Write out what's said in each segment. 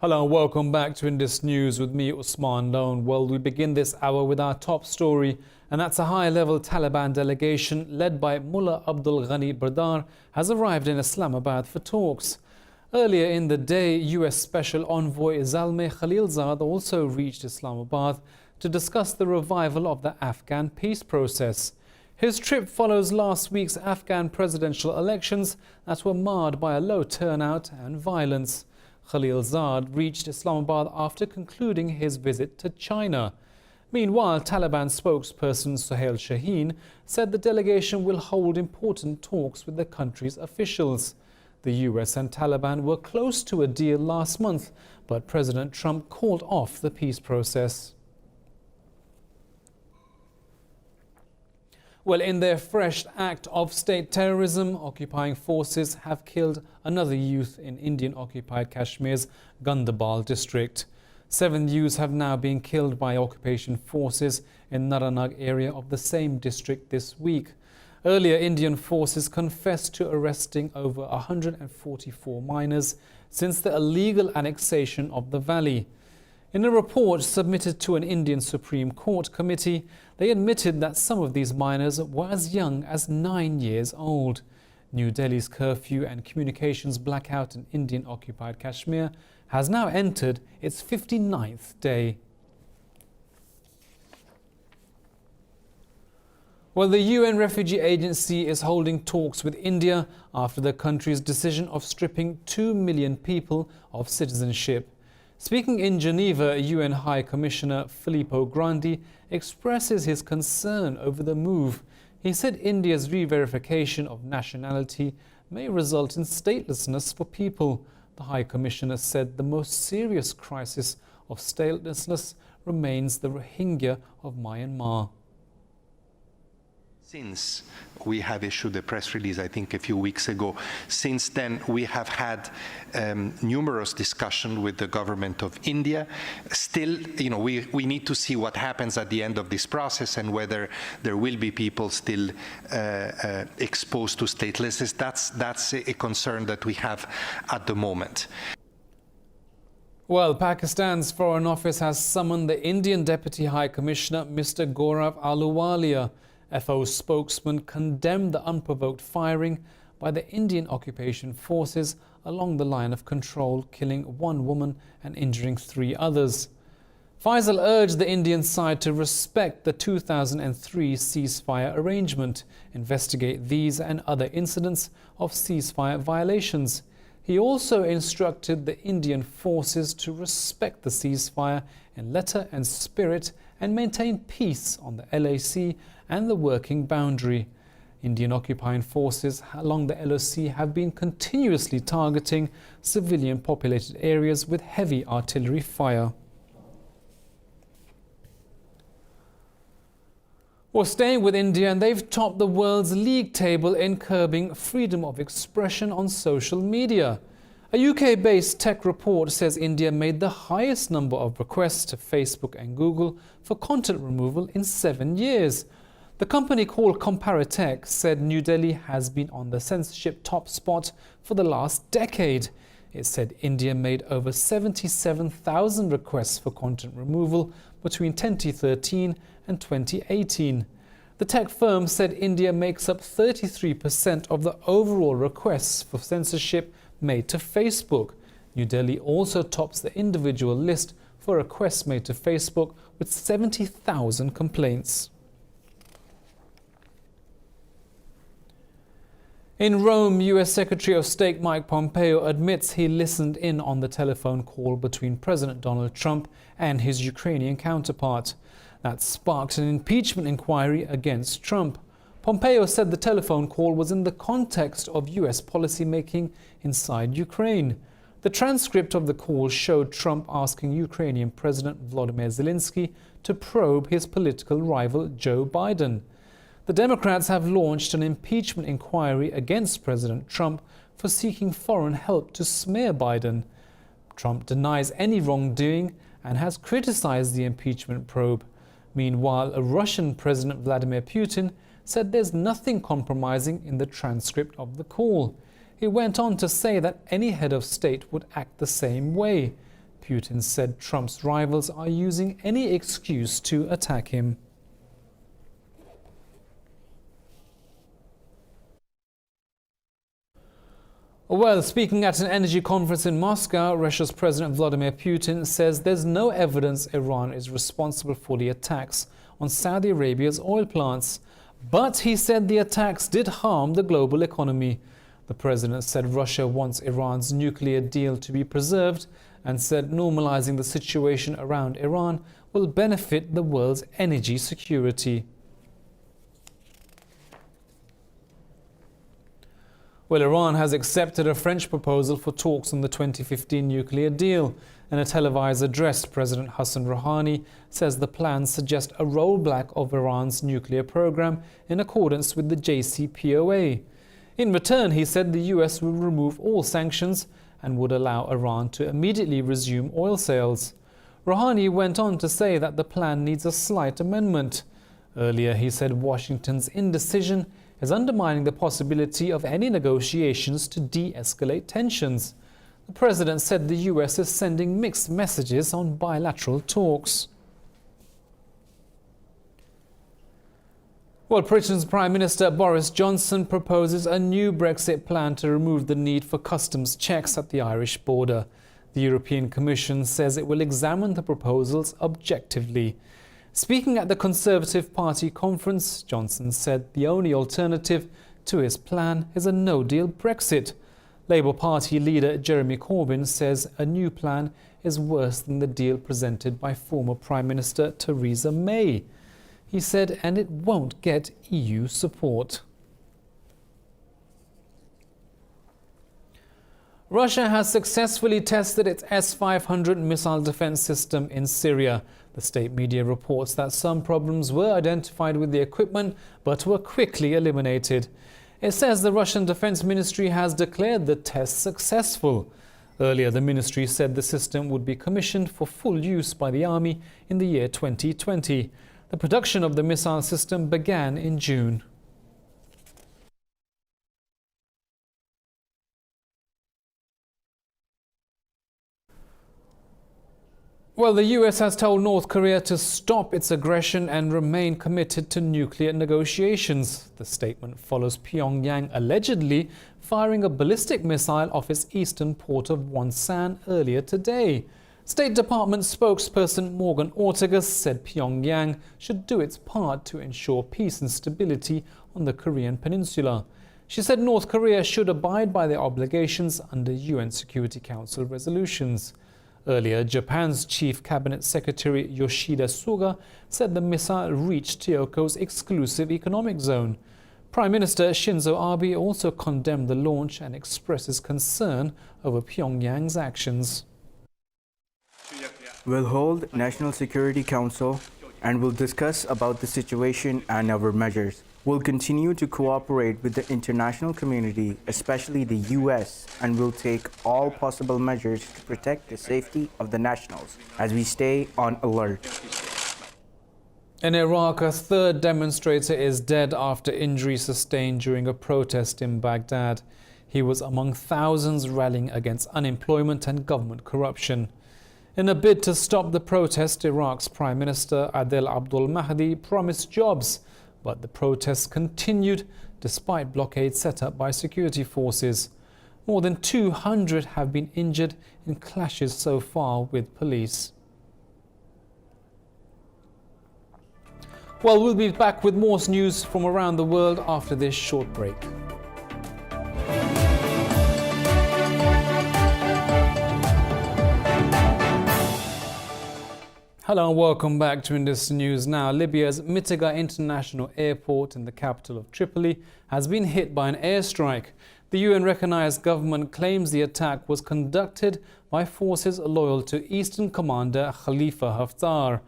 Hello and welcome back to Indus News with me, Usman Lone. Well, we begin this hour with our top story, and that's a high-level Taliban delegation led by Mullah Abdul Ghani Bardar has arrived in Islamabad for talks. Earlier in the day, US Special Envoy Zalmay Khalilzad also reached Islamabad to discuss the revival of the Afghan peace process. His trip follows last week's Afghan presidential elections that were marred by a low turnout and violence. Khalilzad reached Islamabad after concluding his visit to China. Meanwhile, Taliban spokesperson Suhail Shaheen said the delegation will hold important talks with the country's officials. The US and Taliban were close to a deal last month, but President Trump called off the peace process. Well, in their fresh act of state terrorism, occupying forces have killed another youth in Indian-occupied Kashmir's Gandarbal district. 7 youths have now been killed by occupation forces in Naranag area of the same district this week. Earlier, Indian forces confessed to arresting over 144 minors since the illegal annexation of the valley. In a report submitted to an Indian Supreme Court committee, they admitted that some of these minors were as young as 9 years old. New Delhi's curfew and communications blackout in Indian-occupied Kashmir has now entered its 59th day. Well, the UN Refugee Agency is holding talks with India after the country's decision of stripping 2 million people of citizenship. Speaking in Geneva, UN High Commissioner Filippo Grandi expresses his concern over the move. He said India's re-verification of nationality may result in statelessness for people. The High Commissioner said the most serious crisis of statelessness remains the Rohingya of Myanmar. Since we have issued a press release, I think a few weeks ago, since then we have had numerous discussions with the government of India. Still, we need to see what happens at the end of this process and whether there will be people still exposed to statelessness. That's a concern that we have at the moment. Well, Pakistan's Foreign Office has summoned the Indian Deputy High Commissioner, Mr. Gaurav Ahluwalia. FO spokesman condemned the unprovoked firing by the Indian occupation forces along the line of control, killing 1 woman and injuring 3 others. Faisal urged the Indian side to respect the 2003 ceasefire arrangement, investigate these and other incidents of ceasefire violations. He also instructed the Indian forces to respect the ceasefire in letter and spirit and maintain peace on the LAC and the working boundary. Indian occupying forces along the LOC have been continuously targeting civilian populated areas with heavy artillery fire. Well, staying with India, and they've topped the world's league table in curbing freedom of expression on social media. A UK-based tech report says India made the highest number of requests to Facebook and Google for content removal in 7 years. The company called Comparatech said New Delhi has been on the censorship top spot for the last decade. It said India made over 77,000 requests for content removal between 2013 and 2018. The tech firm said India makes up 33% of the overall requests for censorship made to Facebook. New Delhi also tops the individual list for requests made to Facebook with 70,000 complaints. In Rome, US Secretary of State Mike Pompeo admits he listened in on the telephone call between President Donald Trump and his Ukrainian counterpart. That sparked an impeachment inquiry against Trump. Pompeo said the telephone call was in the context of US policymaking inside Ukraine. The transcript of the call showed Trump asking Ukrainian President Volodymyr Zelensky to probe his political rival Joe Biden. The Democrats have launched an impeachment inquiry against President Trump for seeking foreign help to smear Biden. Trump denies any wrongdoing and has criticized the impeachment probe. Meanwhile, a Russian President Vladimir Putin said there's nothing compromising in the transcript of the call. He went on to say that any head of state would act the same way. Putin said Trump's rivals are using any excuse to attack him. Well, speaking at an energy conference in Moscow, Russia's President Vladimir Putin says there's no evidence Iran is responsible for the attacks on Saudi Arabia's oil plants. But he said the attacks did harm the global economy. The president said Russia wants Iran's nuclear deal to be preserved and said normalizing the situation around Iran will benefit the world's energy security. Well, Iran has accepted a French proposal for talks on the 2015 nuclear deal. In a televised address, President Hassan Rouhani says the plans suggest a rollback of Iran's nuclear program in accordance with the JCPOA. In return, he said the US will remove all sanctions and would allow Iran to immediately resume oil sales. Rouhani went on to say that the plan needs a slight amendment. Earlier, he said Washington's indecision is undermining the possibility of any negotiations to de-escalate tensions. The president said the US is sending mixed messages on bilateral talks. Well, Britain's Prime Minister Boris Johnson proposes a new Brexit plan to remove the need for customs checks at the Irish border. The European Commission says it will examine the proposals objectively. Speaking at the Conservative Party conference, Johnson said the only alternative to his plan is a no-deal Brexit. Labour Party leader Jeremy Corbyn says a new plan is worse than the deal presented by former Prime Minister Theresa May. He said, and it won't get EU support. Russia has successfully tested its S-500 missile defense system in Syria. The state media reports that some problems were identified with the equipment but were quickly eliminated. It says the Russian Defense Ministry has declared the test successful. Earlier, the ministry said the system would be commissioned for full use by the army in the year 2020. The production of the missile system began in June. Well, the US has told North Korea to stop its aggression and remain committed to nuclear negotiations. The statement follows Pyongyang allegedly firing a ballistic missile off its eastern port of Wonsan earlier today. State Department spokesperson Morgan Ortagus said Pyongyang should do its part to ensure peace and stability on the Korean peninsula. She said North Korea should abide by their obligations under UN Security Council resolutions. Earlier, Japan's Chief Cabinet Secretary Yoshida Suga said the missile reached Tokyo's exclusive economic zone. Prime Minister Shinzo Abe also condemned the launch and expresses concern over Pyongyang's actions. We'll hold National Security Council and will discuss about the situation and our measures. We'll continue to cooperate with the international community, especially the US, and will take all possible measures to protect the safety of the nationals as we stay on alert. In Iraq, a third demonstrator is dead after injury sustained during a protest in Baghdad. He was among thousands rallying against unemployment and government corruption. In a bid to stop the protest, Iraq's Prime Minister Adel Abdul Mahdi promised jobs. But the protests continued despite blockades set up by security forces. More than 200 have been injured in clashes so far with police. Well, we'll be back with more news from around the world after this short break. Hello and welcome back to Indus News Now. Libya's Mitiga International Airport in the capital of Tripoli has been hit by an airstrike. The UN-recognized government claims the attack was conducted by forces loyal to Eastern Commander Khalifa Haftar.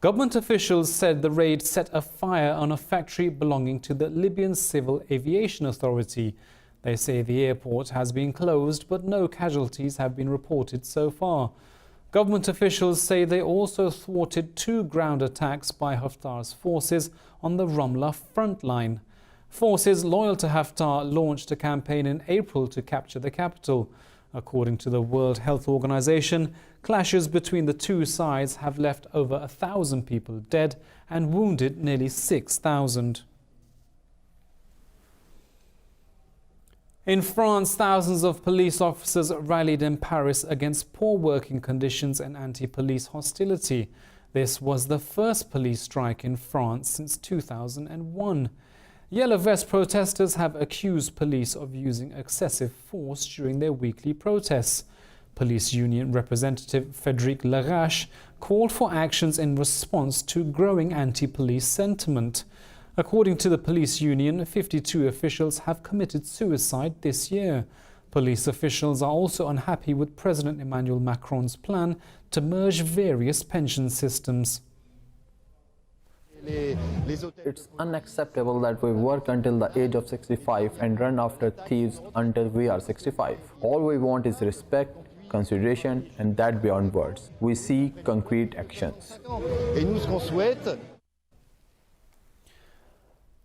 Government officials said the raid set a fire on a factory belonging to the Libyan Civil Aviation Authority. They say the airport has been closed, but no casualties have been reported so far. Government officials say they also thwarted 2 ground attacks by Haftar's forces on the Ramla front line. Forces loyal to Haftar launched a campaign in April to capture the capital. According to the World Health Organization, clashes between the two sides have left over 1,000 people dead and wounded nearly 6,000. In France, thousands of police officers rallied in Paris against poor working conditions and anti-police hostility. This was the first police strike in France since 2001. Yellow Vest protesters have accused police of using excessive force during their weekly protests. Police union representative Frédéric Larache called for actions in response to growing anti-police sentiment. According to the police union, 52 officials have committed suicide this year. Police officials are also unhappy with President Emmanuel Macron's plan to merge various pension systems. It's unacceptable that we work until the age of 65 and run after thieves until we are 65. All we want is respect, consideration, and that beyond words. We see concrete actions.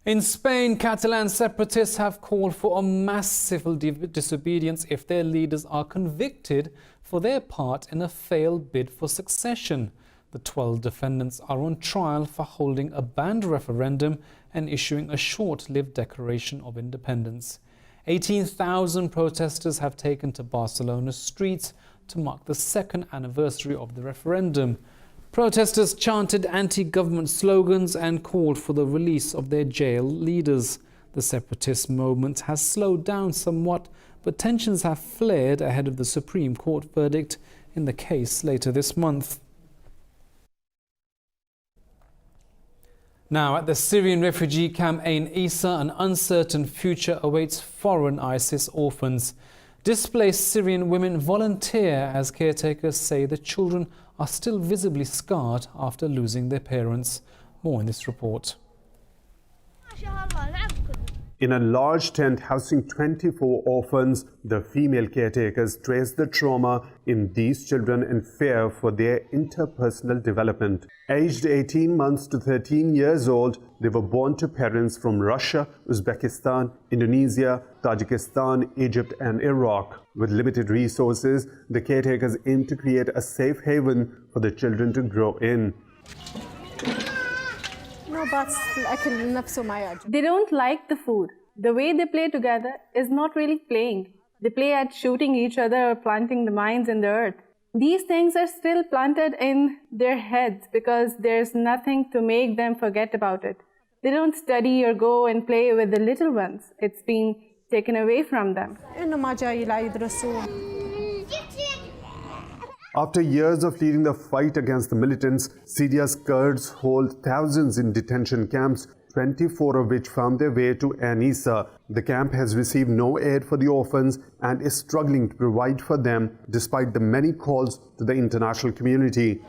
In Spain, Catalan separatists have called for a mass civil disobedience if their leaders are convicted for their part in a failed bid for succession. The 12 defendants are on trial for holding a banned referendum and issuing a short-lived declaration of independence. 18,000 protesters have taken to Barcelona's streets to mark the second anniversary of the referendum. Protesters chanted anti-government slogans and called for the release of their jailed leaders. The separatist movement has slowed down somewhat, but tensions have flared ahead of the Supreme Court verdict in the case later this month. Now, at the Syrian refugee camp Ain Issa, an uncertain future awaits foreign ISIS orphans. Displaced Syrian women volunteer as caretakers say the children are still visibly scarred after losing their parents. More in this report. In a large tent housing 24 orphans, the female caretakers trace the trauma in these children and fear for their interpersonal development. Aged 18 months to 13 years old, they were born to parents from Russia, Uzbekistan, Indonesia, Tajikistan, Egypt and Iraq. With limited resources, the caretakers aim to create a safe haven for the children to grow in. They don't like the food. The way they play together is not really playing. They play at shooting each other or planting the mines in the earth. These things are still planted in their heads because there's nothing to make them forget about it. They don't study or go and play with the little ones. It's been taken away from them. After years of leading the fight against the militants, Syria's Kurds hold thousands in detention camps, 24 of which found their way to Ain Issa. The camp has received no aid for the orphans and is struggling to provide for them despite the many calls to the international community.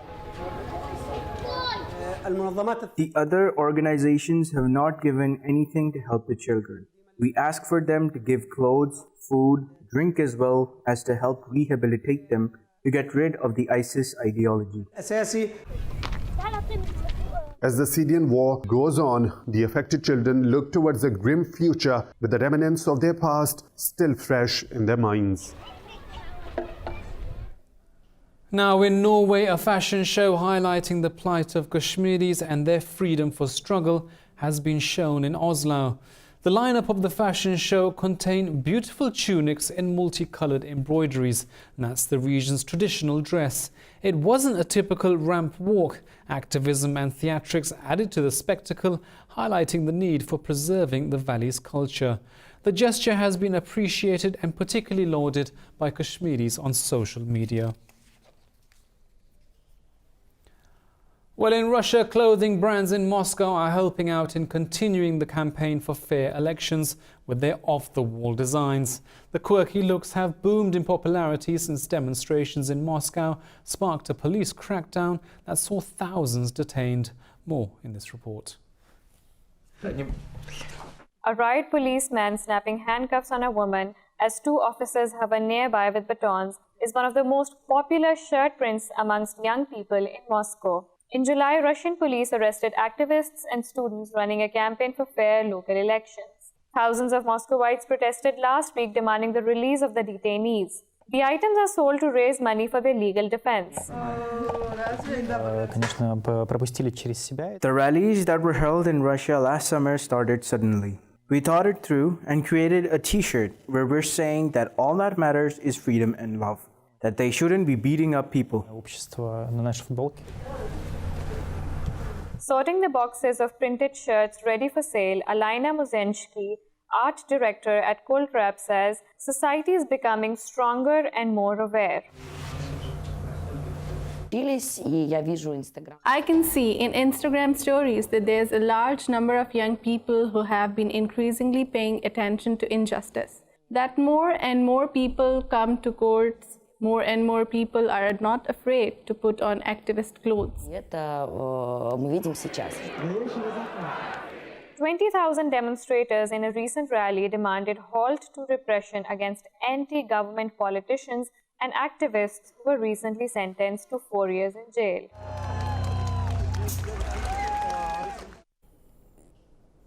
The other organizations have not given anything to help the children. We ask for them to give clothes, food, drink as well as to help rehabilitate them to get rid of the ISIS ideology. As the Syrian war goes on, the affected children look towards a grim future with the remnants of their past still fresh in their minds. Now in Norway, a fashion show highlighting the plight of Kashmiris and their freedom for struggle has been shown in Oslo. The lineup of the fashion show contained beautiful tunics in multicolored embroideries, and that's the region's traditional dress. It wasn't a typical ramp walk. Activism and theatrics added to the spectacle, highlighting the need for preserving the valley's culture. The gesture has been appreciated and particularly lauded by Kashmiris on social media. Well, in Russia, clothing brands in Moscow are helping out in continuing the campaign for fair elections with their off-the-wall designs. The quirky looks have boomed in popularity since demonstrations in Moscow sparked a police crackdown that saw thousands detained. More in this report. A riot policeman snapping handcuffs on a woman as two officers hover nearby with batons is one of the most popular shirt prints amongst young people in Moscow. In July, Russian police arrested activists and students running a campaign for fair local elections. Thousands of Moscowites protested last week demanding the release of the detainees. The items are sold to raise money for their legal defense. Конечно, пропустили через себя. The rallies that were held in Russia last summer started suddenly. We thought it through and created a t-shirt where we're saying that all that matters is freedom and love, that they shouldn't be beating up people. Общество на нашей футболке. Sorting the boxes of printed shirts ready for sale, Alina Muzensky, art director at Coltrap, says society is becoming stronger and more aware. I can see in Instagram stories that there's a large number of young people who have been increasingly paying attention to injustice. That more and more people come to courts, more and more people are not afraid to put on activist clothes. 20,000 demonstrators in a recent rally demanded halt to repression against anti-government politicians and activists who were recently sentenced to 4 years in jail.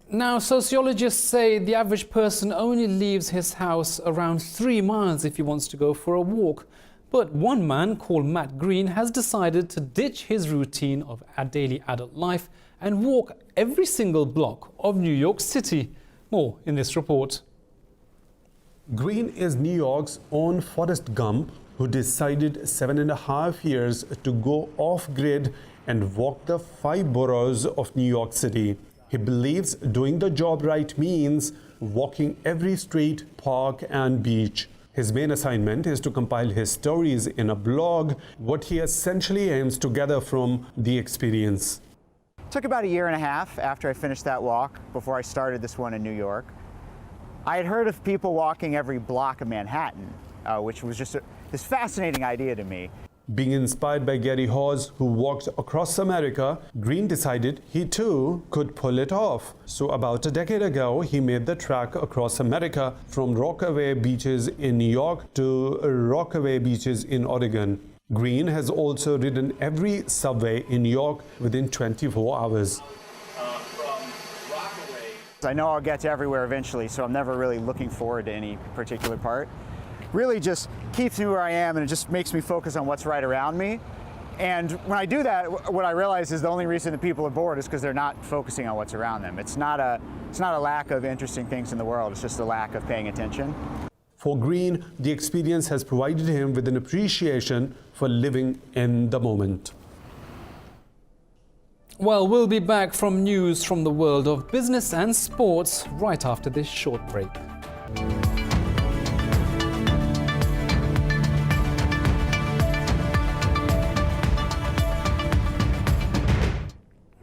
Now, sociologists say the average person only leaves his house around 3 miles if he wants to go for a walk. But one man called Matt Green has decided to ditch his routine of a daily adult life and walk every single block of New York City. More in this report. Green is New York's own Forrest Gump, who decided 7.5 years to go off-grid and walk the 5 boroughs of New York City. He believes doing the job right means walking every street, park and beach. His main assignment is to compile his stories in a blog, what he essentially aims to gather from the experience. It took about 1.5 years after I finished that walk before I started this one in New York. I had heard of people walking every block of Manhattan, which was just this fascinating idea to me. Being inspired by Gary Hawes, who walked across America, Green decided he too could pull it off. So about a decade ago, he made the trek across America from Rockaway beaches in New York to Rockaway beaches in Oregon. Green has also ridden every subway in New York within 24 hours. I know I'll get to everywhere eventually, so I'm never really looking forward to any particular part. Really just keeps me where I am, and it just makes me focus on what's right around me. And when I do that, what I realize is the only reason that people are bored is because they're not focusing on what's around them. It's not a lack of interesting things in the world, it's just a lack of paying attention. For Green, the experience has provided him with an appreciation for living in the moment. Well, we'll be back from news from the world of business and sports right after this short break.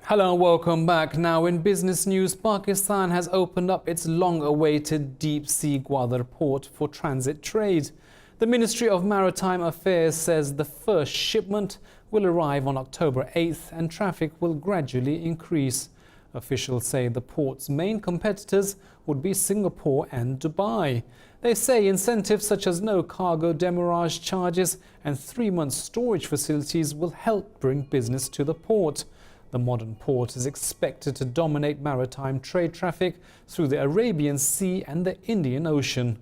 Hello and welcome back. Now in business news, Pakistan has opened up its long-awaited deep-sea Gwadar port for transit trade. The Ministry of Maritime Affairs says the first shipment will arrive on October 8th and traffic will gradually increase. Officials say the port's main competitors would be Singapore and Dubai. They say incentives such as no cargo demurrage charges and 3-month storage facilities will help bring business to the port. The modern port is expected to dominate maritime trade traffic through the Arabian Sea and the Indian Ocean.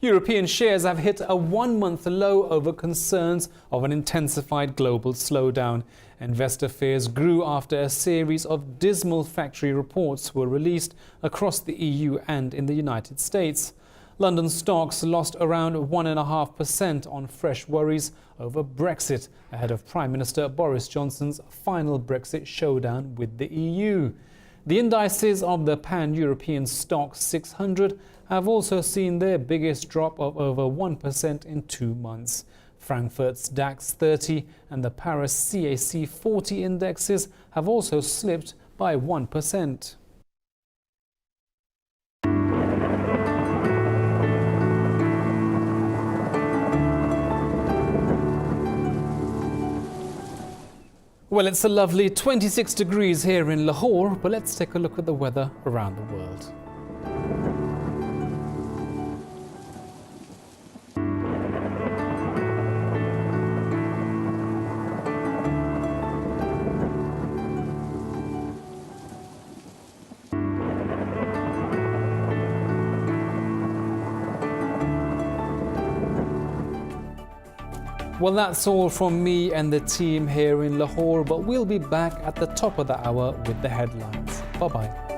European shares have hit a 1-month low over concerns of an intensified global slowdown. Investor fears grew after a series of dismal factory reports were released across the EU and in the United States. London stocks lost around 1.5% on fresh worries over Brexit ahead of Prime Minister Boris Johnson's final Brexit showdown with the EU. The indices of the pan-European stock 600 have also seen their biggest drop of over 1% in 2 months. Frankfurt's DAX 30 and the Paris CAC 40 indexes have also slipped by 1%. Well, it's a lovely 26 degrees here in Lahore, but let's take a look at the weather around the world. Well, that's all from me and the team here in Lahore, but we'll be back at the top of the hour with the headlines. Bye-bye.